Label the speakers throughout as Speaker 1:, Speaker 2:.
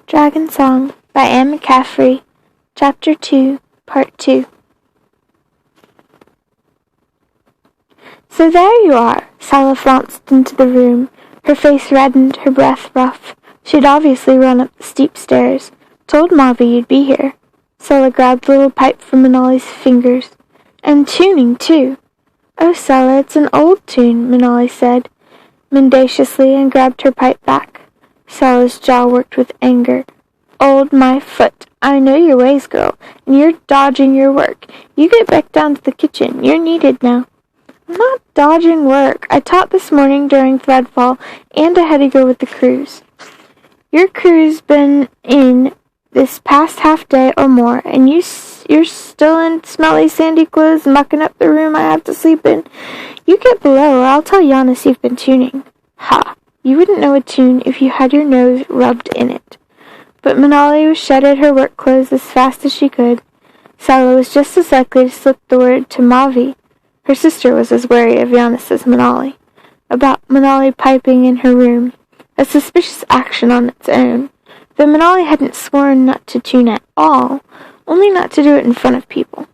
Speaker 1: Dragonsong by Anne McCaffrey, Chapter 2, Part 2. "So there you are," Sally flounced into the room, her face reddened, her breath rough. She'd obviously run up the steep stairs. "Told Mavi you'd be here." Sally grabbed the little pipe from Manali's fingers. "And tuning, too." "Oh, Sally, it's an old tune," Manali said mendaciously and grabbed her pipe back. Sally's jaw worked with anger. "Old my foot. I know your ways, girl, and you're dodging your work. You get back down to the kitchen. You're needed now." "I'm not dodging work. I taught this morning during threadfall, and I had to go with the cruise." "Your crew's been in this past half day or more, and you're still in smelly sandy clothes mucking up the room I have to sleep in. You get below, or I'll tell Giannis you've been tuning." "Ha! You wouldn't know a tune if you had your nose rubbed in it." But Manali shedded her work clothes as fast as she could. Sally was just as likely to slip the word to Mavi. Her sister was as wary of Giannis as Manali. About Manali piping in her room, a suspicious action on its own, though Manali hadn't sworn not to tune at all, only not to do it in front of people.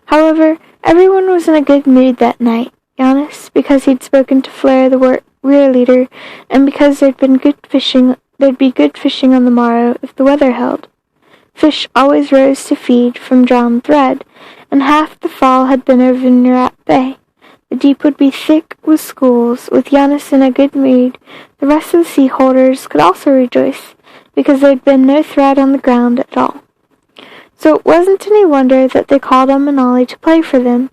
Speaker 1: However, everyone was in a good mood that night. Giannis, because he'd spoken to Flair, the rear leader, and because there'd be good fishing on the morrow if the weather held. Fish always rose to feed from drawn thread, and half the fall had been over Nerat Bay. The deep would be thick with schools. With Giannis in a good mood, the rest of the sea holders could also rejoice, because there'd been no thread on the ground at all. So it wasn't any wonder that they called on Manali to play for them.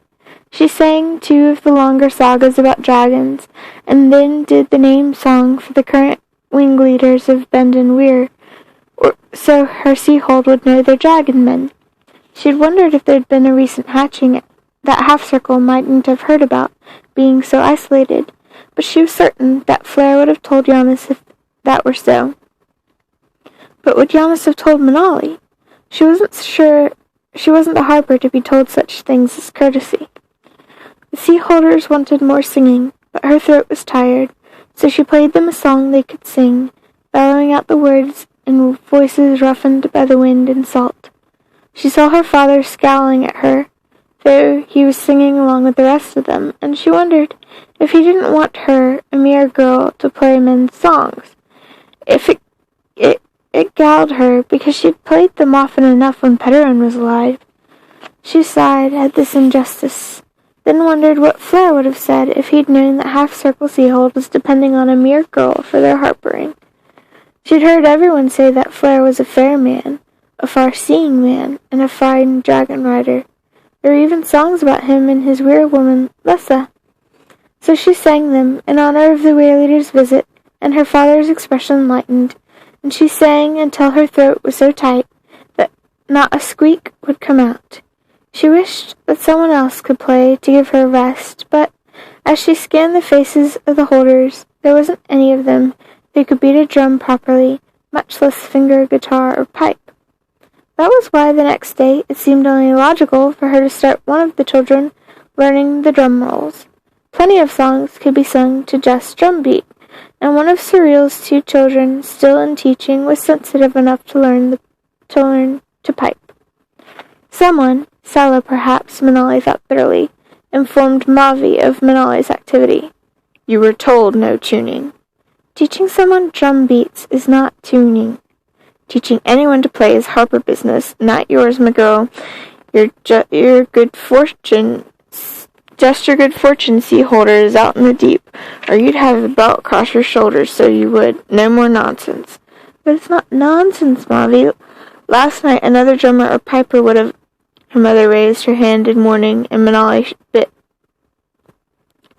Speaker 1: She sang 2 of the longer sagas about dragons, and then did the name song for the current wing leaders of Bend and Weir, so her sea-hold would know their dragon men. She'd wondered if there'd been a recent hatching that Half-Circle mightn't have heard about, being so isolated, but she was certain that Flair would have told Giannis if that were so. But would Giannis have told Manali? She wasn't sure. She wasn't the harper to be told such things as courtesy. The sea-holders wanted more singing, but her throat was tired, so she played them a song they could sing, bellowing out the words in voices roughened by the wind and salt. She saw her father scowling at her, though he was singing along with the rest of them, and she wondered if he didn't want her, a mere girl, to play men's songs. It galled her, because she'd played them often enough when Pederin was alive. She sighed at this injustice, then wondered what Flair would have said if he'd known that Half-Circle Seahold was depending on a mere girl for their harpering. She'd heard everyone say that Flair was a fair man, a far-seeing man, and a fine dragon rider. There were even songs about him and his weir woman, Lessa. So she sang them in honor of the weir leader's visit, and her father's expression lightened, and she sang until her throat was so tight that not a squeak would come out. She wished that someone else could play to give her rest, but as she scanned the faces of the holders, there wasn't any of them who could beat a drum properly, much less finger a guitar or pipe. That was why the next day it seemed only logical for her to start one of the children learning the drum rolls. Plenty of songs could be sung to just drum beat, and one of Surreal's 2 children, still in teaching, was sensitive enough to learn to pipe. Someone, Sala perhaps, Manali thought bitterly, informed Mavi of Manali's activity. "You were told no tuning." "Teaching someone drum beats is not tuning." "Teaching anyone to play is harper business, not yours, my girl. Your good fortune, sea holder is out in the deep, or you'd have a belt across your shoulders, so you would. No more nonsense." "But it's not nonsense, Mavi. Last night another drummer or piper would have—" Her mother raised her hand in warning, and Manali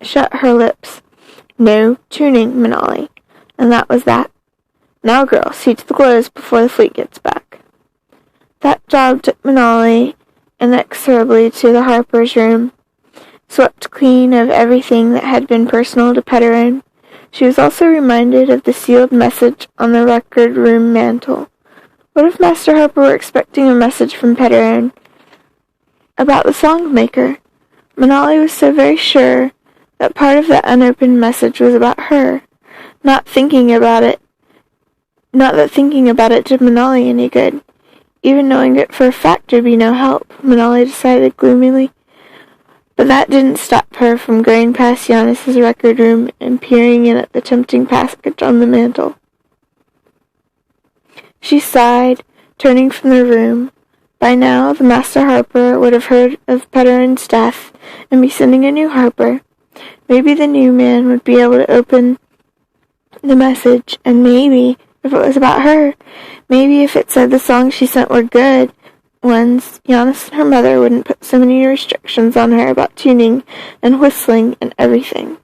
Speaker 1: shut her lips. "No tuning, Manali." And that was that. "Now, girl, see to the clothes before the fleet gets back." That job took Manali inexorably to the harper's room, swept clean of everything that had been personal to Pederin. She was also reminded of the sealed message on the record room mantel. What if Master Harper were expecting a message from Pederin about the song maker? Manali was so very sure that part of that unopened message was about her. Not thinking about it Not that thinking about it did Manali any good. Even knowing it for a fact there'd be no help, Manali decided gloomily. But that didn't stop her from going past Giannis's record room and peering in at the tempting package on the mantel. She sighed, turning from the room. By now, the master harper would have heard of Peterin's death and be sending a new harper. Maybe the new man would be able to open the message, and maybe, if it was about her, maybe if it said the songs she sent were good ones, Giannis and her mother wouldn't put so many restrictions on her about tuning and whistling and everything.